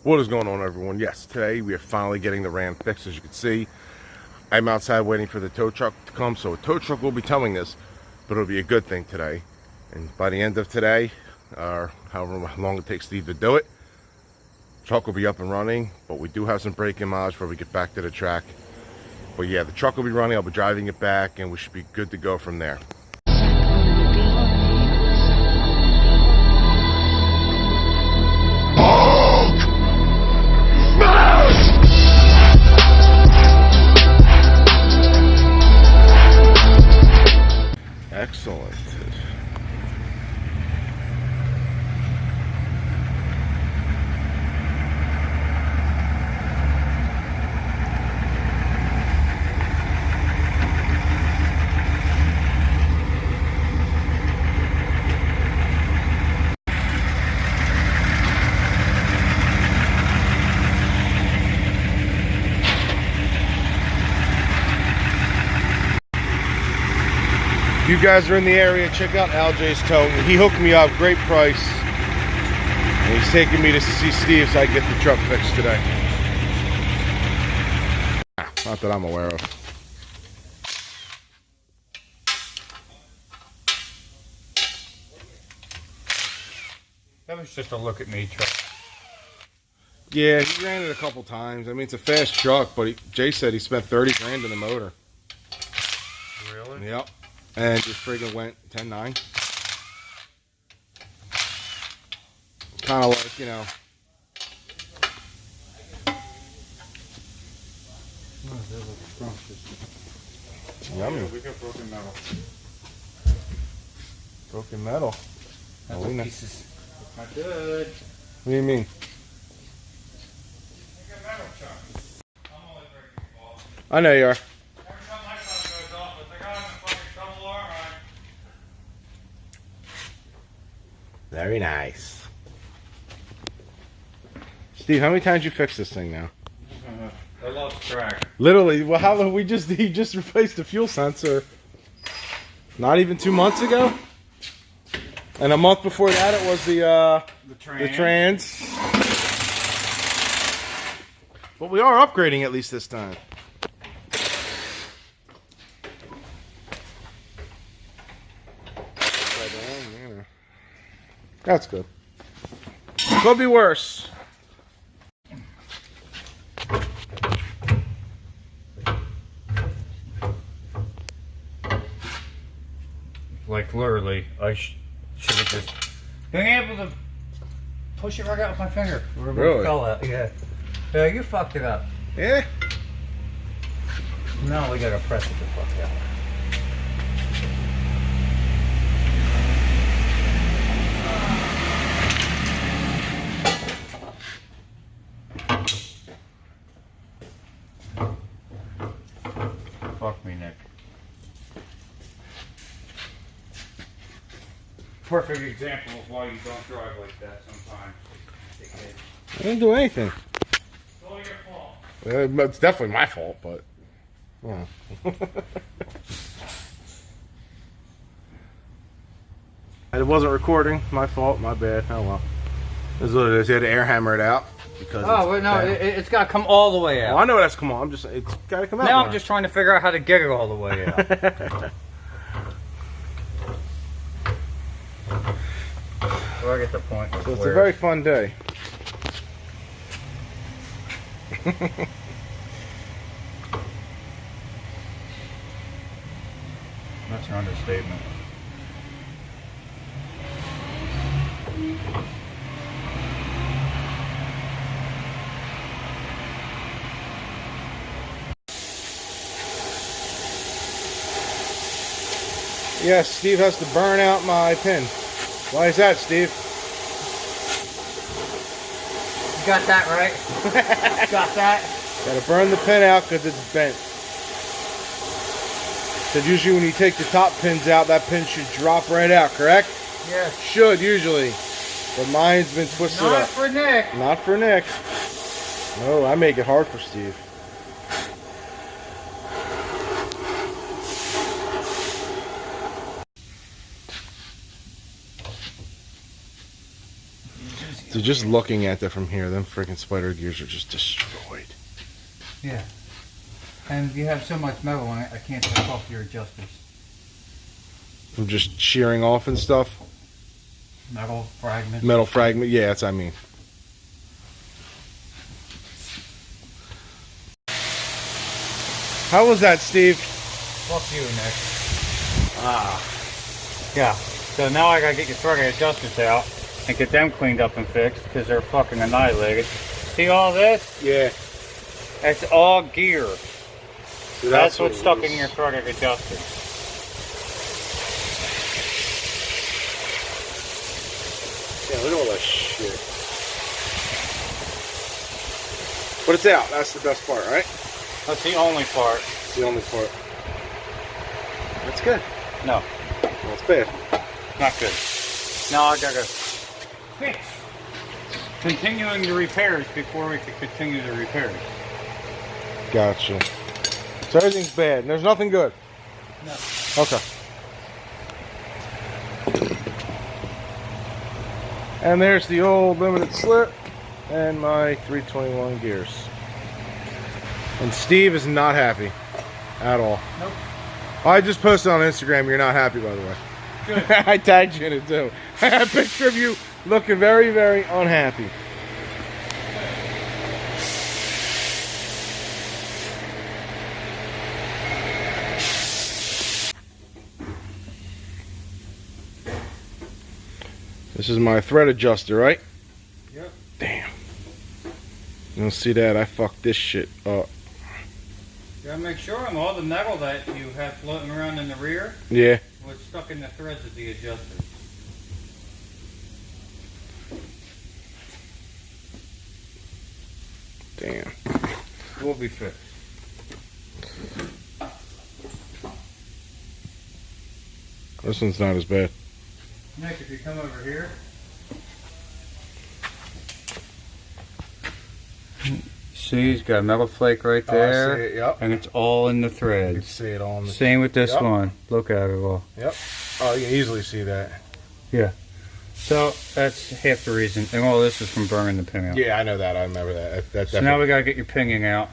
What is going on, everyone? Yes, today we are finally getting the Ram fixed. As you can see, I'm outside waiting for the tow truck to come, so a tow truck will be towing this, but it'll be a good thing today. And by the end of today, or however long it takes Steve to do it, truck will be up and running. But we do have some braking mileage before we get back to the track. But yeah, the truck will be running, I'll be driving it back, and we should be good to go from there. Excellent. If you guys are in the area, check out LJ's Tow. He hooked me up, great price. And he's taking me to see Steve so I can get the truck fixed today. Not that I'm aware of. That was just a look at me truck. Yeah, he ran it a couple times. I mean, it's a fast truck, but Jay said he spent 30 grand in the motor. Really? Yep. And just friggin' went 10.9. Kind of like, you know. Yummy. We got broken metal. Broken metal. That's pieces. Not good. What do you mean? I know you are. Very nice. Steve, how many times you fixed this thing now? I lost track. Literally, well, how he just replaced the fuel sensor not even 2 months ago? And a month before that it was the trans. But we are upgrading at least this time. That's good. Could be worse. Like literally, I should have just been able to push it right out with my finger. Really? It fell out. Yeah. Yeah, you fucked it up. Yeah. Now we gotta press it the fuck out. Fuck me, Nick. Perfect example of why you don't drive like that sometimes. I didn't do anything. It's all your fault. It's definitely my fault, but... Oh. It wasn't recording. My fault. My bad. Oh well. This is what it is. You had to air hammer it out. Because oh, wait, no. It's got to come all the way out. Oh, I know that's come on. It's got to come out. Now more. I'm just trying to figure out how to get it all the way out. So I get the point. So it's a very fun day. That's your understatement. Yes, Steve has to burn out my pin. Why is that, Steve? You got that right? Got that? Gotta burn the pin out because it's bent. So usually when you take the top pins out, that pin should drop right out, correct? Yeah. Should, usually. But mine's been twisted up. Not for Nick. Not for Nick. No, I make it hard for Steve. So just looking at that from here, them freaking spider gears are just destroyed. Yeah. And you have so much metal on it, I can't take off your adjusters. From just shearing off and stuff? Metal fragments. Metal fragment, yeah, that's what I mean. How was that, Steve? Fuck you, Nick. Yeah. So now I gotta get your throttle adjusters out and get them cleaned up and fixed because they're fucking annihilated. See all this? Yeah. That's all gear. So That's what's what stuck it in your throttle adjusters. Yeah, look at all that shit. But it's out. That's the best part, right? That's the only part. It's the only part. That's good. No, That's bad. not good. Now I gotta fix. Continuing the repairs before we can continue the repairs. Gotcha. So everything's bad. And there's nothing good. No. Okay. And there's the old limited slip and my 321 gears. And Steve is not happy at all. Nope. I just posted on Instagram, you're not happy, by the way. Good. I tagged you in it too. I have a picture of you looking very, very unhappy. This is my thread adjuster, right? Yep. Damn. You don't see that? I fucked this shit up. You gotta make sure on all the metal that you have floating around in the rear Yeah. was stuck in the threads of the adjuster. Damn. Will be fixed. This one's not as bad. Nick, if you come over here. See, he's got a metal flake right there. I see it, yep. And it's all in the You can threads. see it on the... Same with this Yep. one. Look at it all. Yep. Oh, you can easily see that. Yeah. So that's half the reason. And all this is from burning the pin out. Yeah, I know that. I remember that. That's So now we gotta get your pinging out.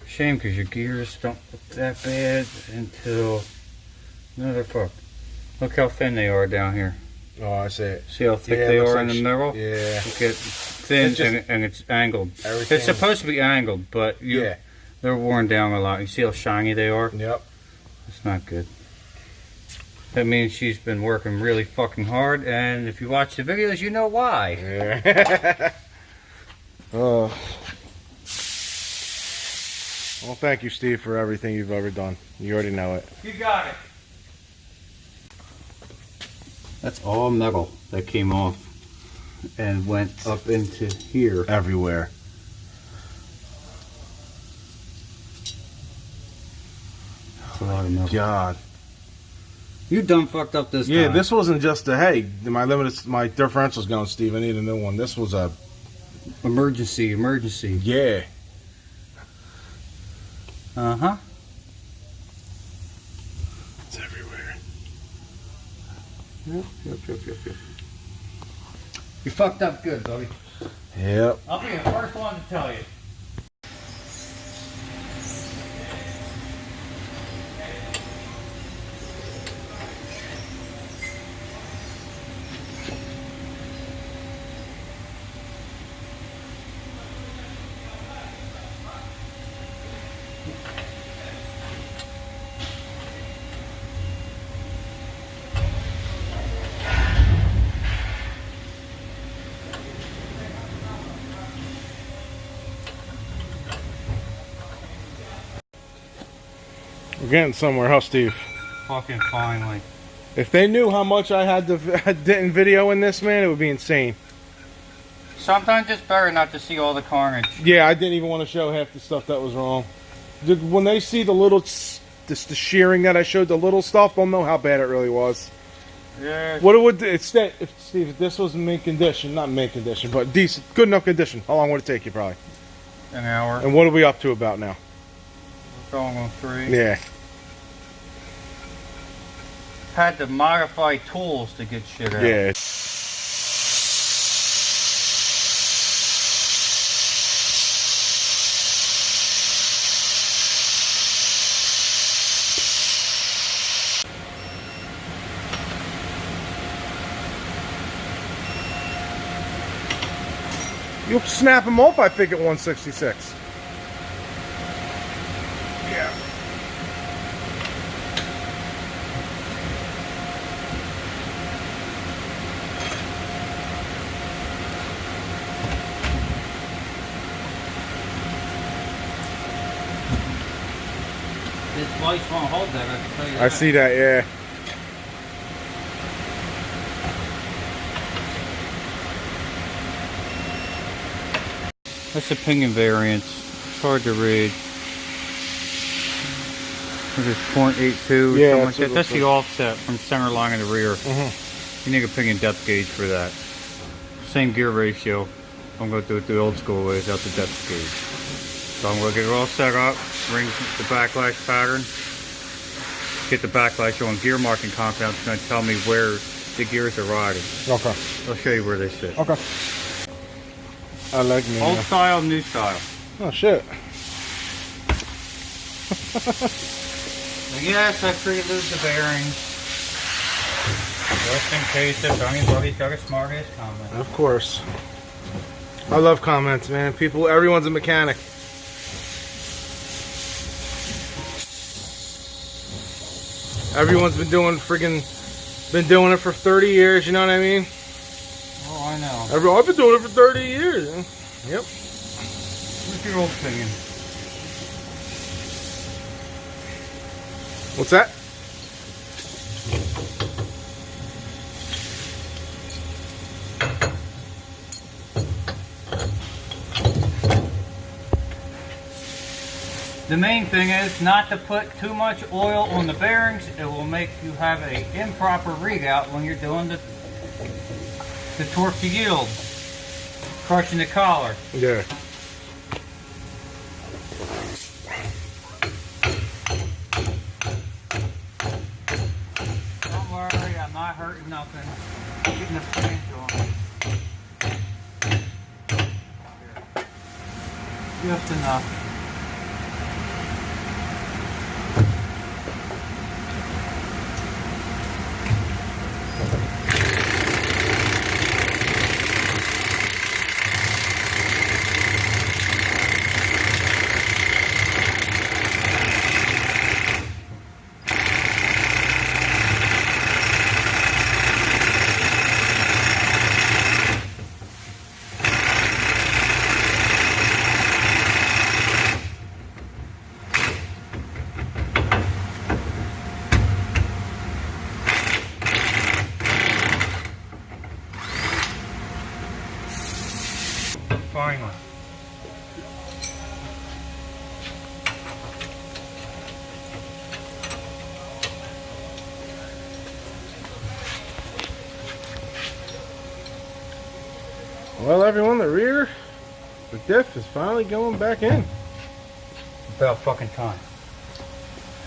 Shame because your gears don't look that bad until... No, they're fucked. Look how thin they are down here. Oh, I see it. See how thick Yeah, it they looks are like in the middle? Yeah. Look at thin It's just- and it's angled. Everything. It's supposed to be angled, but Yeah. they're worn down a lot. You see how shiny they are? Yep. It's not good. That means she's been working really fucking hard, and if you watch the videos, you know why. Yeah. Oh. Well, thank you, Steve, for everything you've ever done. You already know it. You got it. That's all metal that came off and went up into here. Everywhere. That's a lot of metal. God. You done fucked up this Yeah, time. this wasn't just a, hey, my differential's going, Steve. I need a new one. This was a, Emergency. yeah. Uh-huh. It's everywhere. Yep. You fucked up good, buddy. Yep. I'll be the first one to tell you. We're getting somewhere, huh, Steve? Fucking finally. If they knew how much I had to didn't video in this, man, it would be insane. Sometimes it's better not to see all the carnage. Yeah, I didn't even want to show half the stuff that was wrong. When they see the little, the shearing that I showed, the little stuff, they'll know how bad it really was. Yeah. What it would, if Steve, if this was in mint condition, not mint condition, but decent, good enough condition, how long would it take you probably? An hour. And what are we up to about now? We're going on 3. Yeah. Had to modify tools to get shit out. Yeah. You'll snap them off, I think, at 166. Yeah. This vice won't hold that, I can tell you I see that, yeah. That's the pinion variance. It's hard to read. It's 0.82 or Yeah, something like that. That's the offset from center line to the rear. Mm-hmm. You need a pinion depth gauge for that. Same gear ratio. I'm going to do it the old school way without the depth gauge. So I'm going to get it all set up, ring the backlash pattern, get the backlash on gear marking compound. It's going to tell me where the gears are riding. Okay. I'll show you where they sit. Okay. I like me. Old style, new style. Oh shit. Yes, I pre-lube the bearings. Just in case if anybody's got a smart ass comment. Of course. I love comments, man. People, everyone's a mechanic. Everyone's been doing it for 30 years, you know what I mean? Oh, I know. I've been doing it for 30 years. Yep. What's your old opinion? What's that? The main thing is not to put too much oil on the bearings. It will make you have an improper rig out when you're doing the torque to yield, crushing the collar. Yeah. Don't worry, I'm not hurting nothing. I'm getting the flange on. Just enough. Finally. Well, everyone, the diff is finally going back in. About fucking time.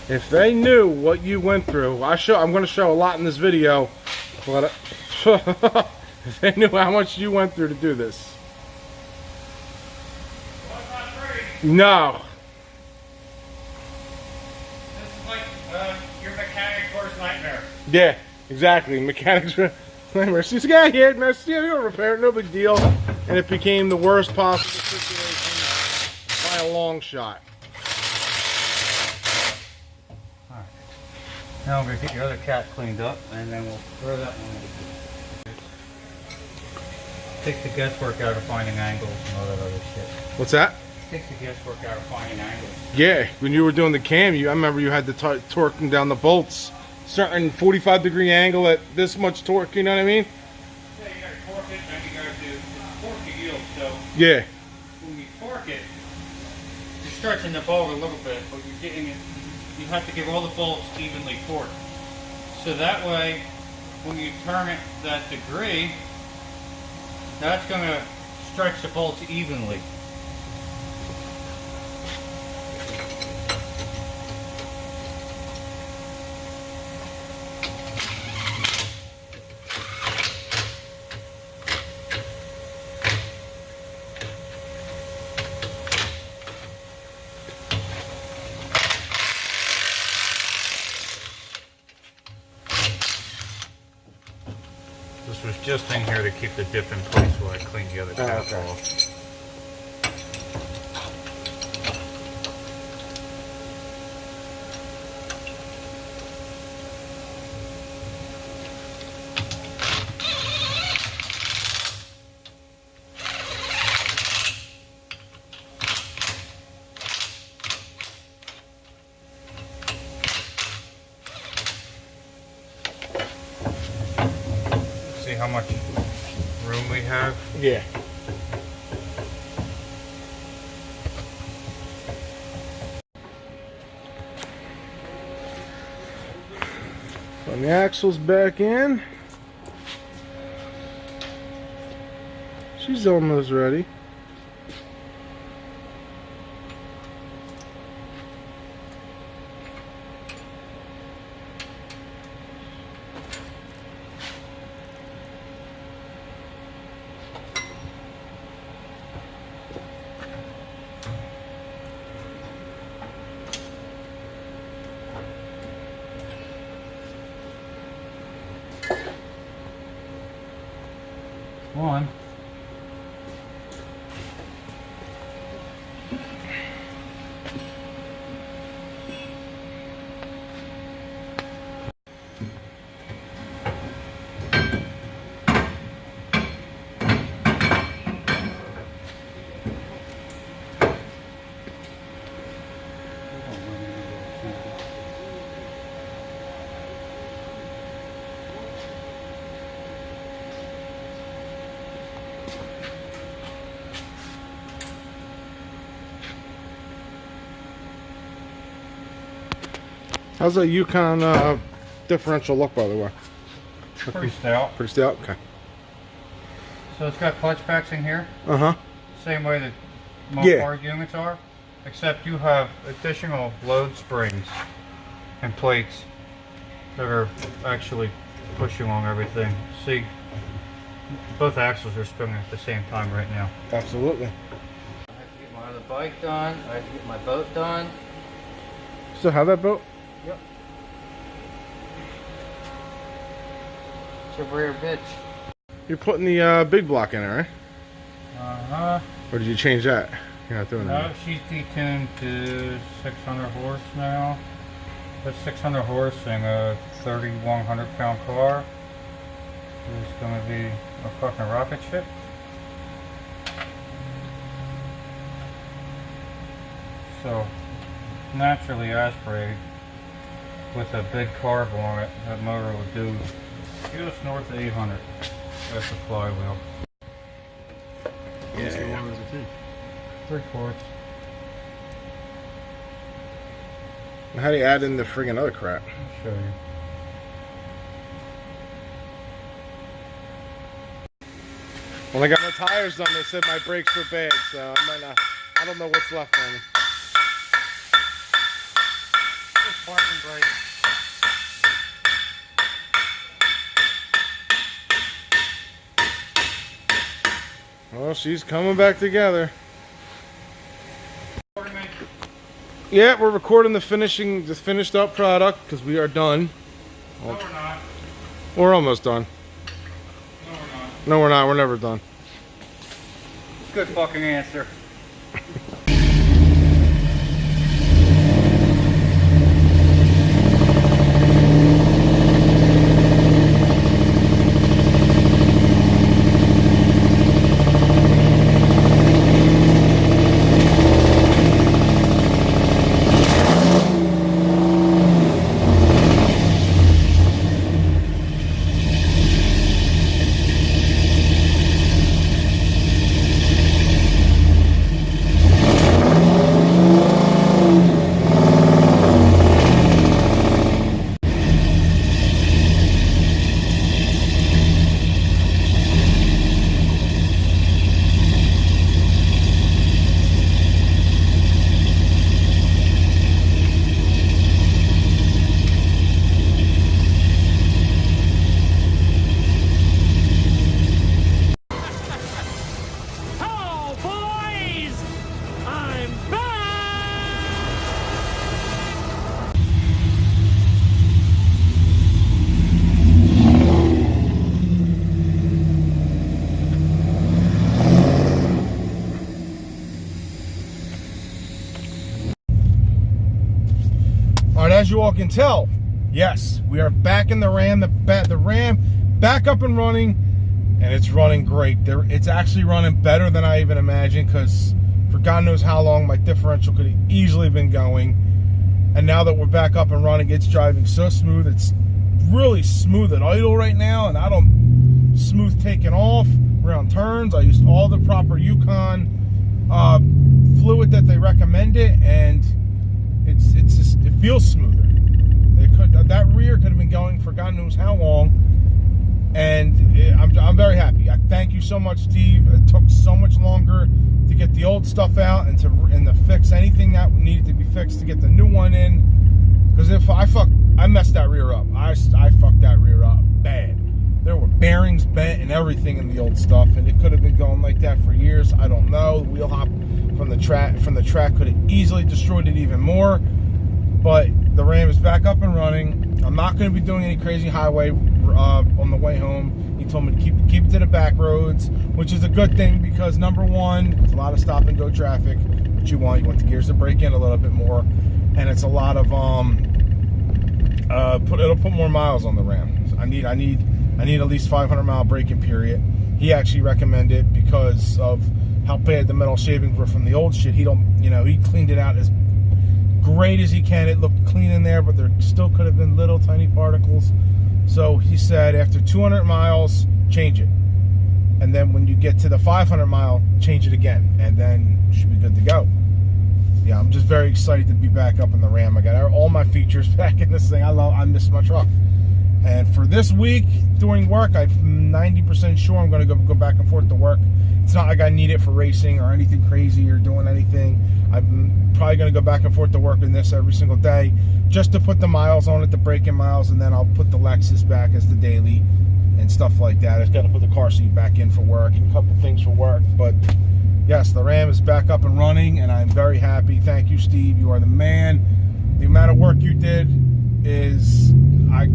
If they knew what you went through, I'm going to show a lot in this video, but if they knew how much you went through to do this. Well, it's not free. No. This is like your mechanic's worst nightmare. Yeah, exactly. Mechanics nightmare. She's got hit, man. You'll repair it, no big deal. And it became the worst possible situation by a long shot. Alright. Now I'm going to get your other cat cleaned up and then we'll throw that one in. Takes the guesswork out of finding angles and all that other shit. What's that? Takes the guesswork out of finding angles. Yeah, when you were doing the cam, I remember you had to torquing down the bolts. Certain 45-degree angle at this much torque, you know what I mean? Yeah, you gotta torque it and you gotta do torque to yield. So Yeah. when you torque it, you're stretching the bolt a little bit, but you're getting it. You have to get all the bolts evenly torqued. So that way, when you turn it that degree, that's gonna stretch the bolts evenly. This was just in here to keep the dip in place while I clean the other cap okay. off. See how much room we have? Yeah. Putting the axles back in. She's almost ready. One. How's that Yukon differential look, by the way? Pretty stout. Pretty stout? Okay. So it's got clutch packs in here, Uh-huh. same way that most Yeah. hard units are, except you have additional load springs and plates that are actually pushing along everything. See, both axles are spinning at the same time right now. Absolutely. I have to get my other bike done. I have to get my boat done. Still have that boat? Yep. It's a rare bitch. You're putting the big block in there, right? Uh-huh. Or did you change that? You're not doing No, that. she's detuned to 600 horse now. That's 600 horse in a 3,100 pound car. It's gonna be a fucking rocket ship. So, naturally aspirated with a big carb on it, that motor would do just north of 800. That's the flywheel. Yeah. 3/4. How do you add in the friggin' other crap? I'll show you. When I got my tires done, they said my brakes were bad, so I might not. I don't know what's left on them. Just parking brake. Well, she's coming back together. Yeah, we're recording the finished up product because we are done. No, we're not. We're almost done. No, we're not. No, we're not. We're never done. Good fucking answer. you all can tell, yes, we are back in the Ram. The Ram back up and running, and it's running great. It's actually running better than I even imagined, because for God knows how long my differential could have easily been going. And now that we're back up and running, it's driving so smooth. It's really smooth at idle right now, and I don't smooth taking off around turns. I used all the proper Yukon fluid that they recommended, and it feels smoother. That rear could have been going for God knows how long, and I'm very happy. I thank you so much, Steve. It took so much longer to get the old stuff out and to fix anything that needed to be fixed to get the new one in. Because if I messed that rear up. I fucked that rear up bad. There were bearings bent and everything in the old stuff, and it could have been going like that for years. I don't know. The wheel hop from the track could have easily destroyed it even more. But the Ram is back up and running. I'm not going to be doing any crazy highway on the way home. He told me to keep it to the back roads, which is a good thing, because number one, it's a lot of stop and go traffic. What you want the gears to break in a little bit more, and it's a lot of it'll put more miles on the Ram. So I need at least 500-mile braking period. He actually recommended, because of how bad the metal shavings were from the old shit. He cleaned it out as great as he can. It looked clean in there, but there still could have been little tiny particles. So he said after 200 miles, change it. And then when you get to the 500 mile, change it again. And then you should be good to go. Yeah, I'm just very excited to be back up in the Ram. I got all my features back in this thing. I miss my truck. And for this week, doing work, I'm 90% sure I'm going to go back and forth to work. It's not like I need it for racing or anything crazy or doing anything. I'm probably going to go back and forth to work in this every single day, just to put the miles on it, the braking miles, and then I'll put the Lexus back as the daily and stuff like that. I just got to put the car seat back in for work and a couple things for work. But yes, the Ram is back up and running, and I'm very happy. Thank you, Steve. You are the man. The amount of work you did is, I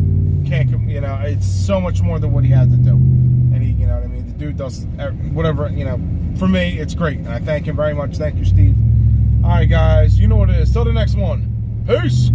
can't, it's so much more than what he had to do. And he, what I mean, the dude does whatever, for me, it's great. And I thank him very much. Thank you, Steve. All right, guys, you know what it is. Till the next one. Peace.